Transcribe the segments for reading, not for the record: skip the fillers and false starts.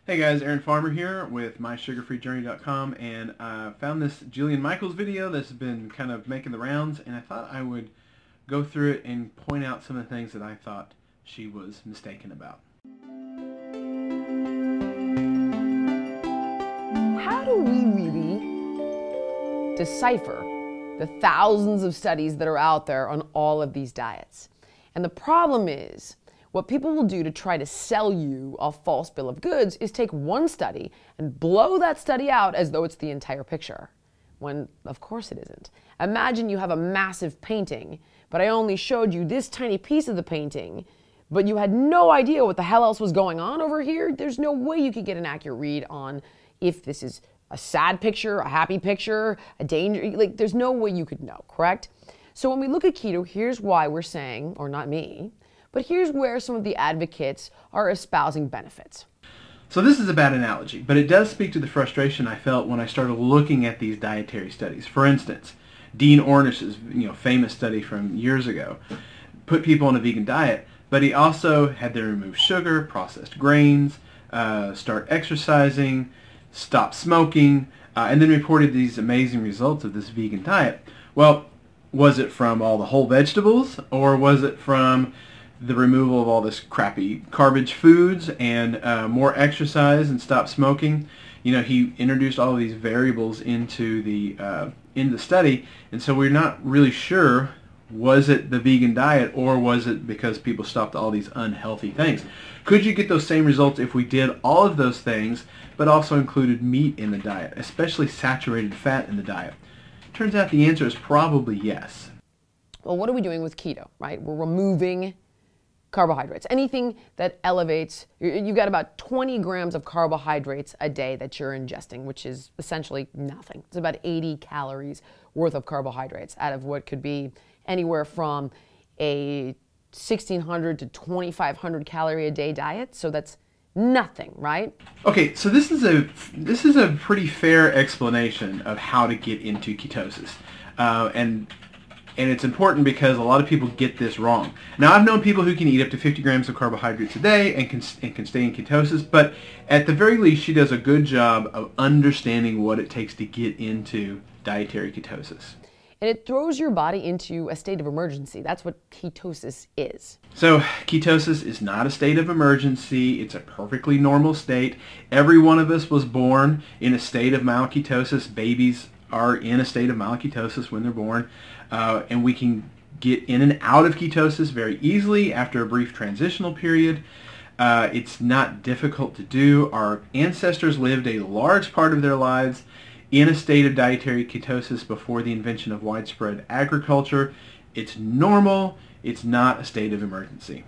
Hey guys, Aaron Farmer here with mysugarfreejourney.com, and I found this Jillian Michaels video that's been kind of making the rounds, and I thought I would go through it and point out some of the things that I thought she was mistaken about. How do we really decipher the thousands of studies that are out there on all of these diets? And the problem is, what people will do to try to sell you a false bill of goods is take one study and blow that study out as though it's the entire picture, when of course it isn't. Imagine you have a massive painting, but I only showed you this tiny piece of the painting, but you had no idea what the hell else was going on over here. There's no way you could get an accurate read on if this is a sad picture, a happy picture, a danger, like there's no way you could know, correct? So when we look at keto, here's why we're saying, or not me, but here's where some of the advocates are espousing benefits. So this is a bad analogy, but it does speak to the frustration I felt when I started looking at these dietary studies. For instance, Dean Ornish's famous study from years ago put people on a vegan diet, but he also had them remove sugar, processed grains, start exercising, stop smoking, and then reported these amazing results of this vegan diet. Well, was it from all the whole vegetables, or was it from the removal of all this crappy garbage foods and more exercise and stop smoking? He introduced all of these variables into the study, and so we're not really sure, was it the vegan diet or was it because people stopped all these unhealthy things? Could you get those same results if we did all of those things but also included meat in the diet, especially saturated fat in the diet? Turns out the answer is probably yes. Well, what are we doing with keto, right? We're removing carbohydrates. Anything that elevates, you got about 20 grams of carbohydrates a day that you're ingesting, which is essentially nothing. It's about 80 calories worth of carbohydrates out of what could be anywhere from a 1,600 to 2,500 calorie a day diet. So that's nothing, right? Okay, so this is a pretty fair explanation of how to get into ketosis. And it's important because a lot of people get this wrong. Now, I've known people who can eat up to 50 grams of carbohydrates a day and can stay in ketosis, but at the very least, she does a good job of understanding what it takes to get into dietary ketosis. And it throws your body into a state of emergency. That's what ketosis is. So ketosis is not a state of emergency. It's a perfectly normal state. Every one of us was born in a state of mild ketosis. Babies are in a state of mild ketosis when they're born. And we can get in and out of ketosis very easily after a brief transitional period. It's not difficult to do. Our ancestors lived a large part of their lives in a state of dietary ketosis before the invention of widespread agriculture. It's normal. It's not a state of emergency.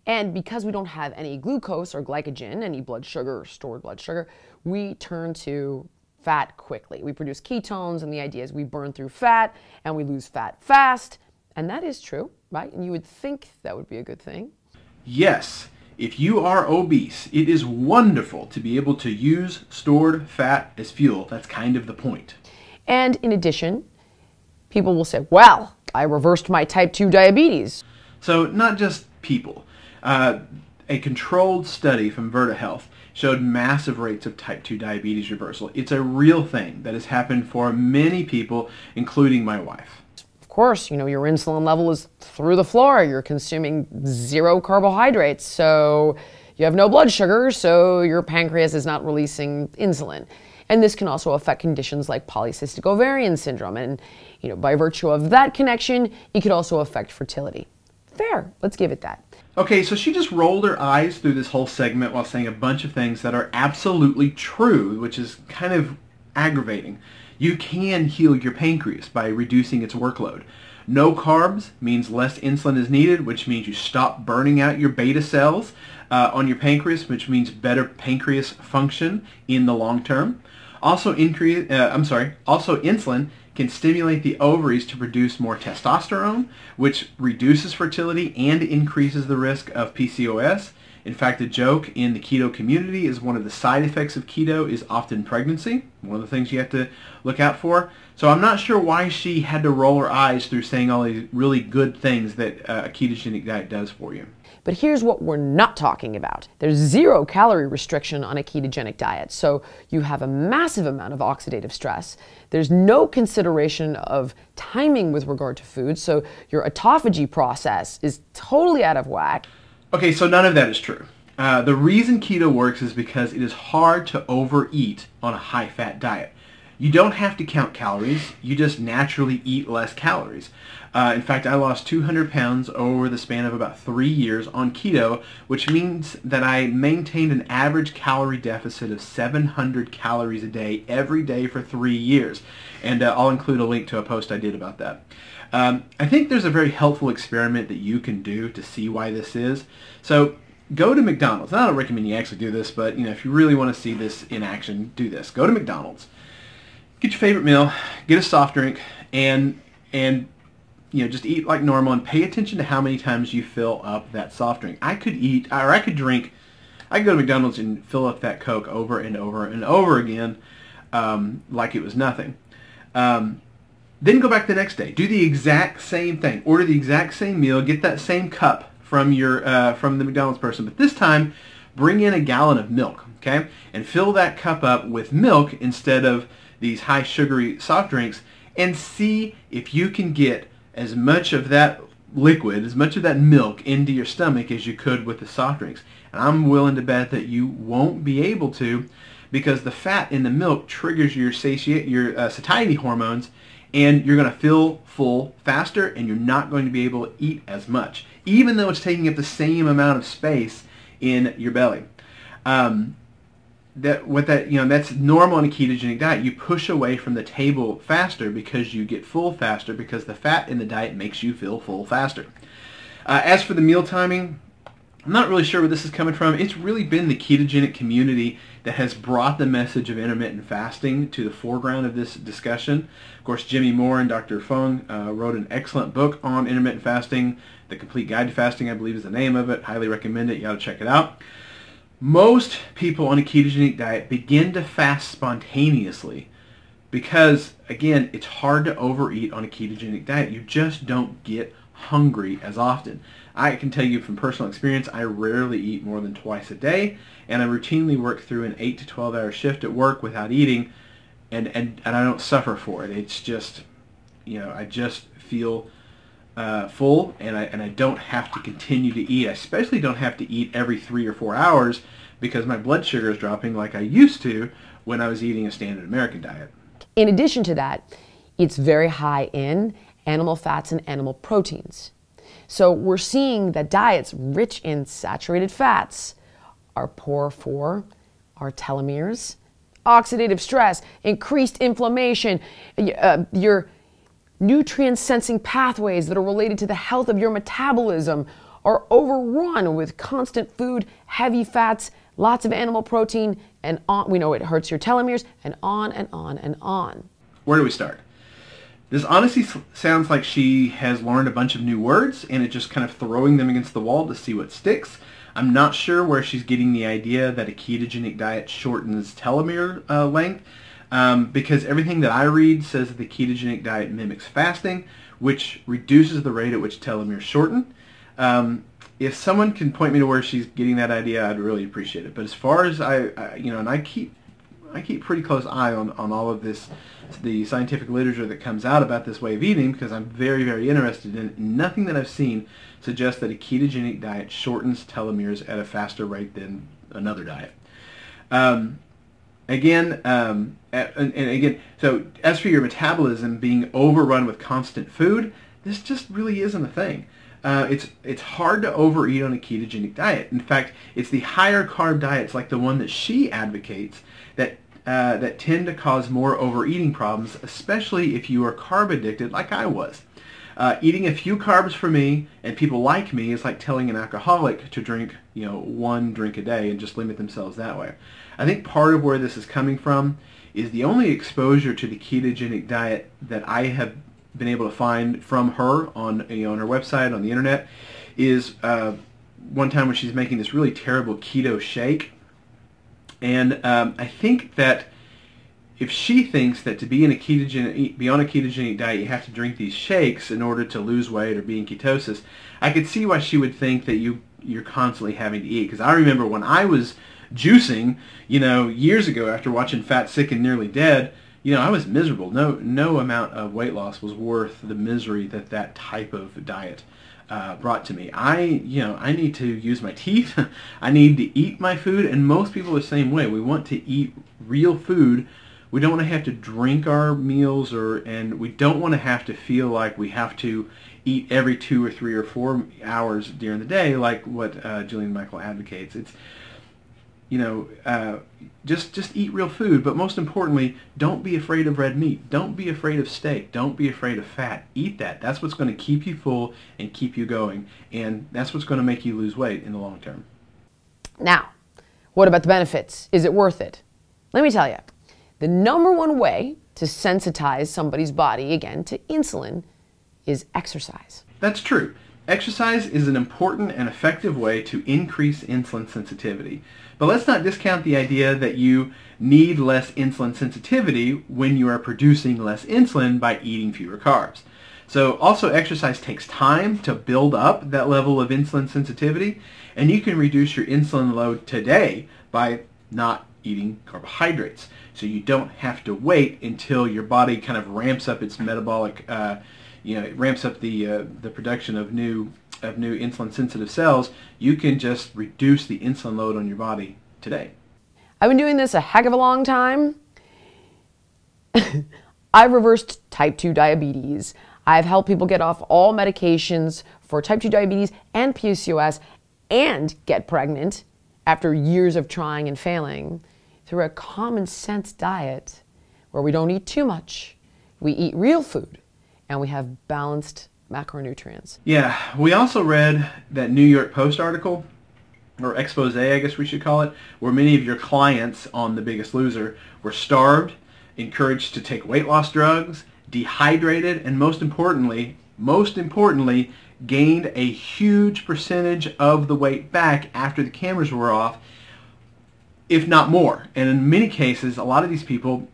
And because we don't have any glucose or glycogen, any blood sugar or stored blood sugar, we turn to fat quickly. We produce ketones, and the idea is we burn through fat and we lose fat fast. And that is true, right? And you would think that would be a good thing. Yes. If you are obese, it is wonderful to be able to use stored fat as fuel. That's kind of the point. And in addition, people will say, well, I reversed my type 2 diabetes. So not just people. A controlled study from Verta Health showed massive rates of type 2 diabetes reversal. It's a real thing that has happened for many people, including my wife. Of course, your insulin level is through the floor. You're consuming 0 carbohydrates, so you have no blood sugar, so your pancreas is not releasing insulin. And this can also affect conditions like polycystic ovarian syndrome. And by virtue of that connection, it could also affect fertility. Fair, let's give it that. Okay, so she just rolled her eyes through this whole segment while saying a bunch of things that are absolutely true, which is kind of aggravating. You can heal your pancreas by reducing its workload. No carbs means less insulin is needed, which means you stop burning out your beta cells on your pancreas, which means better pancreas function in the long term. Also, insulin can stimulate the ovaries to produce more testosterone, which reduces fertility and increases the risk of PCOS. In fact, the joke in the keto community is one of the side effects of keto is often pregnancy, one of the things you have to look out for. So I'm not sure why she had to roll her eyes through saying all these really good things that a ketogenic diet does for you. But here's what we're not talking about. There's 0 calorie restriction on a ketogenic diet, so you have a massive amount of oxidative stress. There's no consideration of timing with regard to food, so your autophagy process is totally out of whack. Okay, so none of that is true. The reason keto works is because it is hard to overeat on a high-fat diet. You don't have to count calories, you just naturally eat less calories. In fact, I lost 200 pounds over the span of about 3 years on keto, which means that I maintained an average calorie deficit of 700 calories a day every day for 3 years. And I'll include a link to a post I did about that. I think there's a very helpful experiment that you can do to see why this is. So go to McDonald's. I don't recommend you actually do this, but if you really want to see this in action, do this. Go to McDonald's. Get your favorite meal, get a soft drink, and just eat like normal and pay attention to how many times you fill up that soft drink. I could go to McDonald's and fill up that Coke over and over and over again like it was nothing. Then go back the next day. Do the exact same thing. Order the exact same meal, get that same cup from the McDonald's person, but this time bring in a gallon of milk, okay? And fill that cup up with milk instead of these high sugary soft drinks, and see if you can get as much of that liquid, as much of that milk into your stomach as you could with the soft drinks. And I'm willing to bet that you won't be able to, because the fat in the milk triggers your satiety hormones, and you're going to feel full faster, and you're not going to be able to eat as much, even though it's taking up the same amount of space in your belly. That's normal in a ketogenic diet. You push away from the table faster because you get full faster, because the fat in the diet makes you feel full faster. As for the meal timing, I'm not really sure where this is coming from. It's really been the ketogenic community that has brought the message of intermittent fasting to the foreground of this discussion. Of course, Jimmy Moore and Dr. Fung wrote an excellent book on intermittent fasting. The Complete Guide to Fasting, I believe, is the name of it. Highly recommend it. You ought to check it out. Most people on a ketogenic diet begin to fast spontaneously because, again, it's hard to overeat on a ketogenic diet. You just don't get hungry as often. I can tell you from personal experience, I rarely eat more than twice a day, and I routinely work through an 8 to 12 hour shift at work without eating, and I don't suffer for it. It's just, I just feel full, and I don't have to continue to eat. I especially don't have to eat every 3 or 4 hours because my blood sugar is dropping like I used to when I was eating a standard American diet. In addition to that, it's very high in animal fats and animal proteins. So we're seeing that diets rich in saturated fats are poor for our telomeres, oxidative stress, increased inflammation, your nutrient-sensing pathways that are related to the health of your metabolism are overrun with constant food, heavy fats, lots of animal protein, and on. We know it hurts your telomeres, and on and on and on. Where do we start? This honestly sounds like she has learned a bunch of new words and it's just kind of throwing them against the wall to see what sticks. I'm not sure where she's getting the idea that a ketogenic diet shortens telomere length. Because everything that I read says that the ketogenic diet mimics fasting, which reduces the rate at which telomeres shorten. If someone can point me to where she's getting that idea, I'd really appreciate it. But as far as I keep pretty close eye on all of this, the scientific literature that comes out about this way of eating, because I'm very, very interested in it. Nothing that I've seen suggests that a ketogenic diet shortens telomeres at a faster rate than another diet. Again, so as for your metabolism being overrun with constant food, this just really isn't a thing. It's hard to overeat on a ketogenic diet. In fact, it's the higher carb diets like the one that she advocates that tend to cause more overeating problems, especially if you are carb addicted like I was. Eating a few carbs for me and people like me is like telling an alcoholic to drink, 1 drink a day and just limit themselves that way. I think part of where this is coming from is the only exposure to the ketogenic diet that I have been able to find from her on her website, on the internet, is one time when she's making this really terrible keto shake. And I think that if she thinks that to be on a ketogenic diet you have to drink these shakes in order to lose weight or be in ketosis, I could see why she would think that you're constantly having to eat. Because I remember when I was juicing, years ago after watching Fat, Sick, and Nearly Dead, I was miserable. No amount of weight loss was worth the misery that type of diet brought to me. I need to use my teeth. I need to eat my food, and most people are the same way. We want to eat real food. We don't want to have to drink our meals, and we don't want to have to feel like we have to eat every 2 or 3 or 4 hours during the day, like what Jillian Michael advocates. It's just eat real food, but most importantly, don't be afraid of red meat. Don't be afraid of steak. Don't be afraid of fat. Eat that. That's what's going to keep you full and keep you going, and that's what's going to make you lose weight in the long term. Now, what about the benefits? Is it worth it? Let me tell you, the #1 way to sensitize somebody's body, again, to insulin is exercise. That's true. Exercise is an important and effective way to increase insulin sensitivity. But let's not discount the idea that you need less insulin sensitivity when you are producing less insulin by eating fewer carbs. So also exercise takes time to build up that level of insulin sensitivity, and you can reduce your insulin load today by not eating carbohydrates. So you don't have to wait until your body kind of ramps up its metabolic, it ramps up the production of new insulin sensitive cells. You can just reduce the insulin load on your body today. I've been doing this a heck of a long time. I've reversed type 2 diabetes. I've helped people get off all medications for type 2 diabetes and PCOS and get pregnant after years of trying and failing through a common sense diet where we don't eat too much, we eat real food, and we have balanced macronutrients. Yeah, we also read that New York Post article, or expose I guess we should call it, where many of your clients on The Biggest Loser were starved, encouraged to take weight loss drugs, dehydrated, and most importantly, gained a huge percentage of the weight back after the cameras were off, if not more. And in many cases, a lot of these people,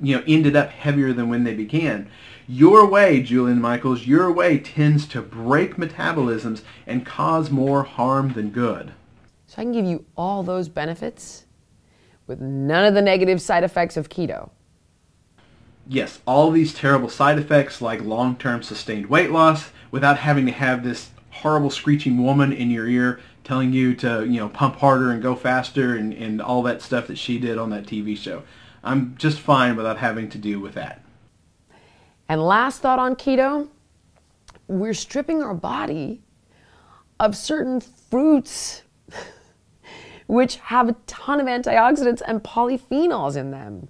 ended up heavier than when they began. Your way, Julian Michaels, your way tends to break metabolisms and cause more harm than good. So I can give you all those benefits with none of the negative side effects of keto. Yes, all these terrible side effects like long-term sustained weight loss without having to have this horrible screeching woman in your ear telling you to, pump harder and go faster and all that stuff that she did on that TV show. I'm just fine without having to deal with that. And last thought on keto, we're stripping our body of certain fruits which have a ton of antioxidants and polyphenols in them.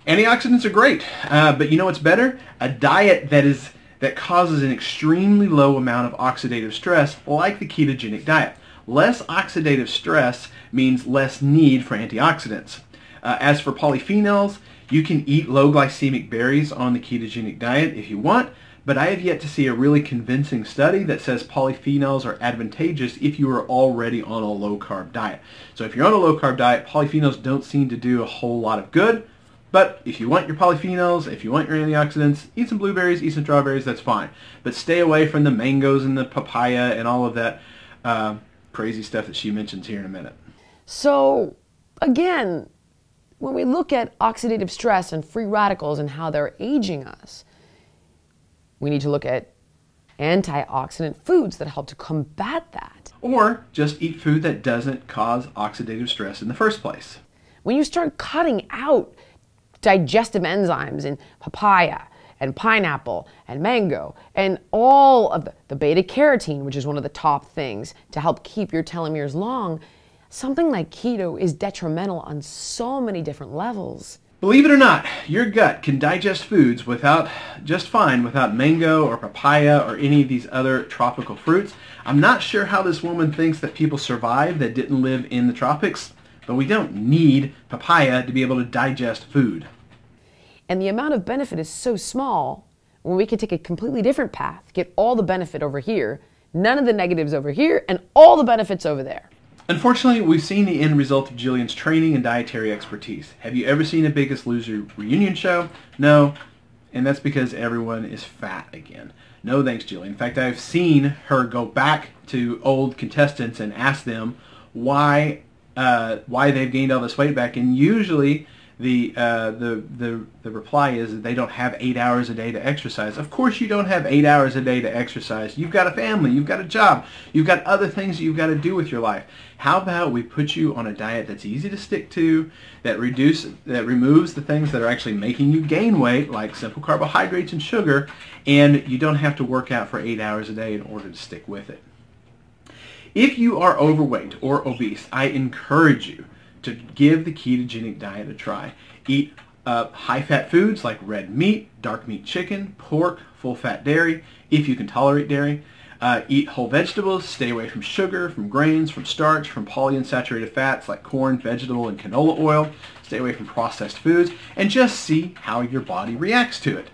Antioxidants are great, but you know what's better? A diet that causes an extremely low amount of oxidative stress, like the ketogenic diet. Less oxidative stress means less need for antioxidants. As for polyphenols, you can eat low glycemic berries on the ketogenic diet if you want, but I have yet to see a really convincing study that says polyphenols are advantageous if you are already on a low-carb diet. So if you're on a low-carb diet, polyphenols don't seem to do a whole lot of good, but if you want your polyphenols, if you want your antioxidants, eat some blueberries, eat some strawberries, that's fine. But stay away from the mangoes and the papaya and all of that crazy stuff that she mentions here in a minute. So, again, when we look at oxidative stress and free radicals and how they're aging us, we need to look at antioxidant foods that help to combat that. Or just eat food that doesn't cause oxidative stress in the first place. When you start cutting out digestive enzymes in papaya and pineapple and mango and all of the beta-carotene, which is one of the top things to help keep your telomeres long, something like keto is detrimental on so many different levels. Believe it or not, your gut can digest foods just fine without mango or papaya or any of these other tropical fruits. I'm not sure how this woman thinks that people survive that didn't live in the tropics, but we don't need papaya to be able to digest food. And the amount of benefit is so small when we can take a completely different path, get all the benefit over here, None of the negatives over here and all the benefits over there. Unfortunately, we've seen the end result of Jillian's training and dietary expertise. Have you ever seen a Biggest Loser reunion show? No, and that's because everyone is fat again. No thanks, Jillian. In fact, I've seen her go back to old contestants and ask them why they've gained all this weight back, and usually the reply is that they don't have 8 hours a day to exercise. Of course you don't have 8 hours a day to exercise. You've got a family, you've got a job, you've got other things that you've got to do with your life. How about we put you on a diet that's easy to stick to, that removes the things that are actually making you gain weight, like simple carbohydrates and sugar, and you don't have to work out for 8 hours a day in order to stick with it. If you are overweight or obese, I encourage you to give the ketogenic diet a try. Eat high-fat foods like red meat, dark meat chicken, pork, full-fat dairy, if you can tolerate dairy. Eat whole vegetables, stay away from sugar, from grains, from starch, from polyunsaturated fats like corn, vegetable, and canola oil. Stay away from processed foods, and just see how your body reacts to it.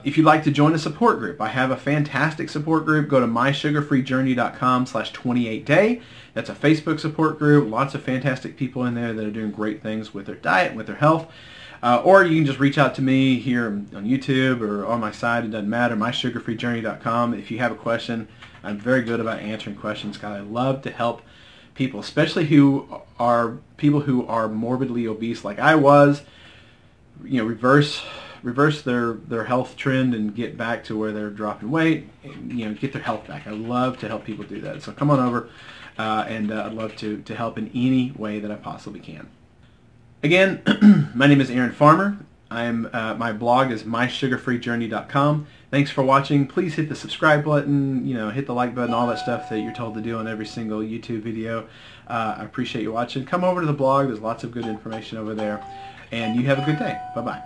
If you'd like to join a support group, I have a fantastic support group. Go to mysugarfreejourney.com/28day. That's a Facebook support group. Lots of fantastic people in there that are doing great things with their diet and with their health. Or you can just reach out to me here on YouTube or on my site. It doesn't matter, mysugarfreejourney.com. If you have a question, I'm very good about answering questions. God, I love to help people, especially people who are morbidly obese like I was, reverse their health trend and get back to where they're dropping weight, get their health back. I love to help people do that. So come on over, and I'd love to help in any way that I possibly can. Again, my name is Aaron Farmer. My blog is mysugarfreejourney.com. Thanks for watching. Please hit the subscribe button, hit the like button, all that stuff that you're told to do on every single YouTube video. I appreciate you watching. Come over to the blog. There's lots of good information over there. And you have a good day. Bye-bye.